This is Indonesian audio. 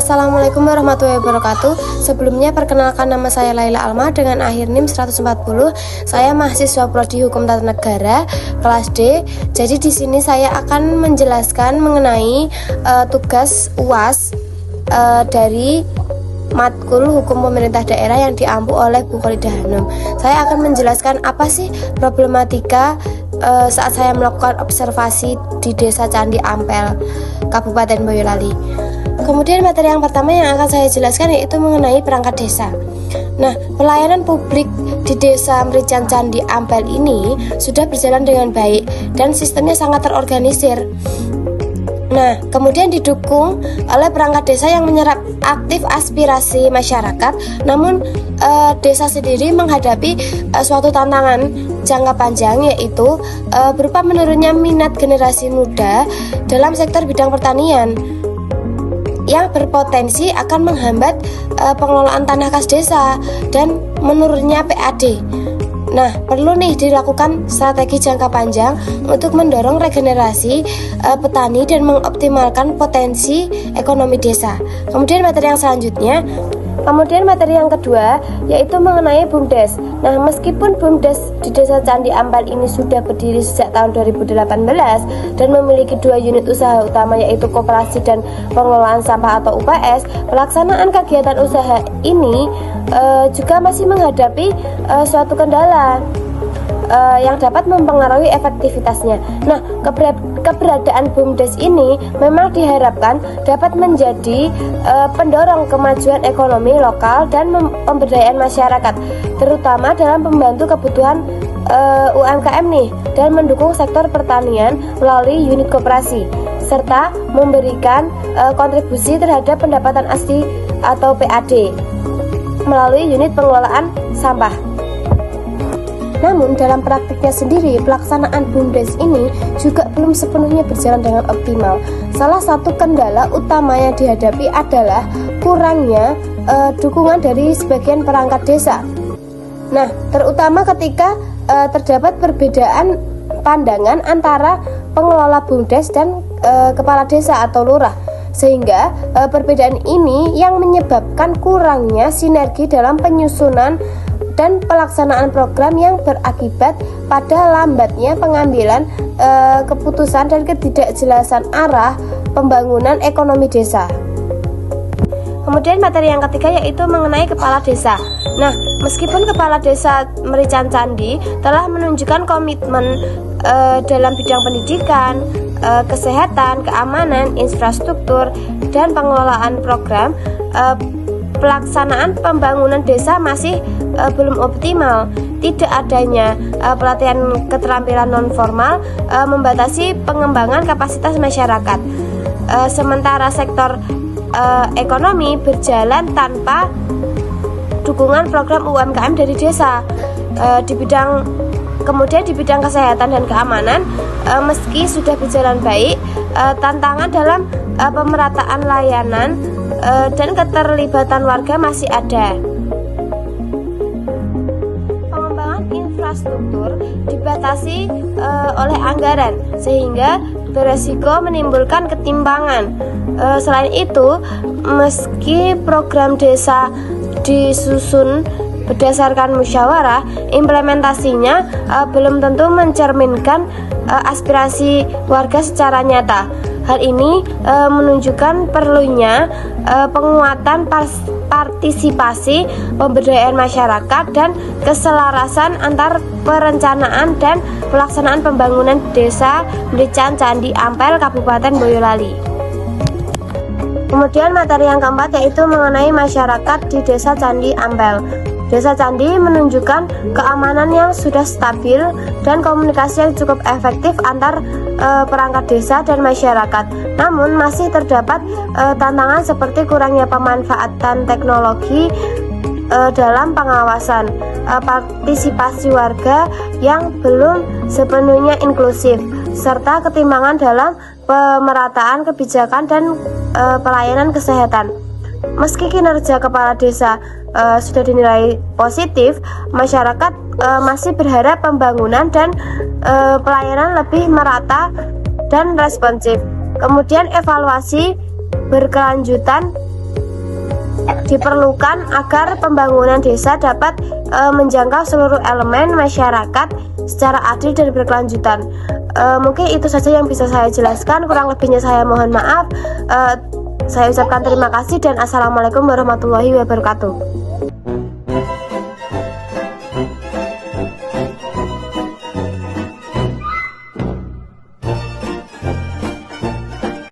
Assalamualaikum warahmatullahi wabarakatuh. Sebelumnya perkenalkan, nama saya Laila Alma dengan akhir NIM 140. Saya mahasiswa Prodi Hukum Tata Negara kelas D. Jadi di sini saya akan menjelaskan mengenai tugas UAS dari matkul Hukum Pemerintah Daerah yang diampu oleh Bu Kholidah Hanum. Saya akan menjelaskan apa sih problematika saat saya melakukan observasi di Desa Candi Ampel, Kabupaten Boyolali. Kemudian materi yang pertama yang akan saya jelaskan yaitu mengenai perangkat desa. Nah, pelayanan publik di Desa Merican Candi Ampel ini sudah berjalan dengan baik dan sistemnya sangat terorganisir. Nah, kemudian didukung oleh perangkat desa yang menyerap aktif aspirasi masyarakat. Namun desa sendiri menghadapi suatu tantangan jangka panjang, yaitu berupa menurunnya minat generasi muda dalam sektor bidang pertanian yang berpotensi akan menghambat pengelolaan tanah kas desa dan menurunnya PAD. Nah, perlu nih dilakukan strategi jangka panjang untuk mendorong regenerasi petani dan mengoptimalkan potensi ekonomi desa. Kemudian materi yang kedua yaitu mengenai BUMDes. Nah, meskipun BUMDes di Desa Candi Ampel ini sudah berdiri sejak tahun 2018 dan memiliki 2 unit usaha utama yaitu koperasi dan pengelolaan sampah atau UPS, pelaksanaan kegiatan usaha ini juga masih menghadapi suatu kendala yang dapat mempengaruhi efektivitasnya. Nah, keberadaan BUMDes ini memang diharapkan dapat menjadi pendorong kemajuan ekonomi lokal dan pemberdayaan masyarakat, terutama dalam membantu kebutuhan UMKM nih dan mendukung sektor pertanian melalui unit koperasi serta memberikan kontribusi terhadap pendapatan asli atau PAD melalui unit pengelolaan sampah. Namun dalam praktiknya sendiri, pelaksanaan BUMDes ini juga belum sepenuhnya berjalan dengan optimal. Salah satu kendala utama yang dihadapi adalah kurangnya dukungan dari sebagian perangkat desa. Nah, terutama ketika terdapat perbedaan pandangan antara pengelola BUMDes dan kepala desa atau lurah, sehingga perbedaan ini yang menyebabkan kurangnya sinergi dalam penyusunan dan pelaksanaan program yang berakibat pada lambatnya pengambilan keputusan dan ketidakjelasan arah pembangunan ekonomi desa. Kemudian materi yang ketiga yaitu mengenai kepala desa. Nah, meskipun kepala desa Merican Candi telah menunjukkan komitmen dalam bidang pendidikan, kesehatan, keamanan, infrastruktur, dan pengelolaan program, pelaksanaan pembangunan desa masih belum optimal. Tidak adanya pelatihan keterampilan non-formal membatasi pengembangan kapasitas masyarakat. Sementara sektor ekonomi berjalan tanpa dukungan program UMKM dari desa. Kemudian di bidang kesehatan dan keamanan, meski sudah berjalan baik, tantangan dalam pemerataan layanan dan keterlibatan warga masih ada. Pengembangan infrastruktur dibatasi oleh anggaran sehingga beresiko menimbulkan ketimpangan. Selain itu, meski program desa disusun berdasarkan musyawarah, implementasinya belum tentu mencerminkan aspirasi warga secara nyata. Hal ini menunjukkan perlunya penguatan partisipasi, pemberdayaan masyarakat, dan keselarasan antar perencanaan dan pelaksanaan pembangunan Desa Merican Candi Ampel, Kabupaten Boyolali. Kemudian materi yang keempat yaitu mengenai masyarakat di Desa Candi Ampel. Desa Candi menunjukkan keamanan yang sudah stabil dan komunikasi yang cukup efektif antar perangkat desa dan masyarakat. Namun masih terdapat tantangan seperti kurangnya pemanfaatan teknologi dalam pengawasan, partisipasi warga yang belum sepenuhnya inklusif, serta ketimpangan dalam pemerataan kebijakan dan pelayanan kesehatan. Meski kinerja kepala desa sudah dinilai positif, masyarakat masih berharap pembangunan dan pelayanan lebih merata dan responsif. Kemudian evaluasi berkelanjutan diperlukan agar pembangunan desa dapat menjangkau seluruh elemen masyarakat secara adil dan berkelanjutan. Mungkin itu saja yang bisa saya jelaskan, kurang lebihnya saya mohon maaf. Saya ucapkan terima kasih dan assalamualaikum warahmatullahi wabarakatuh.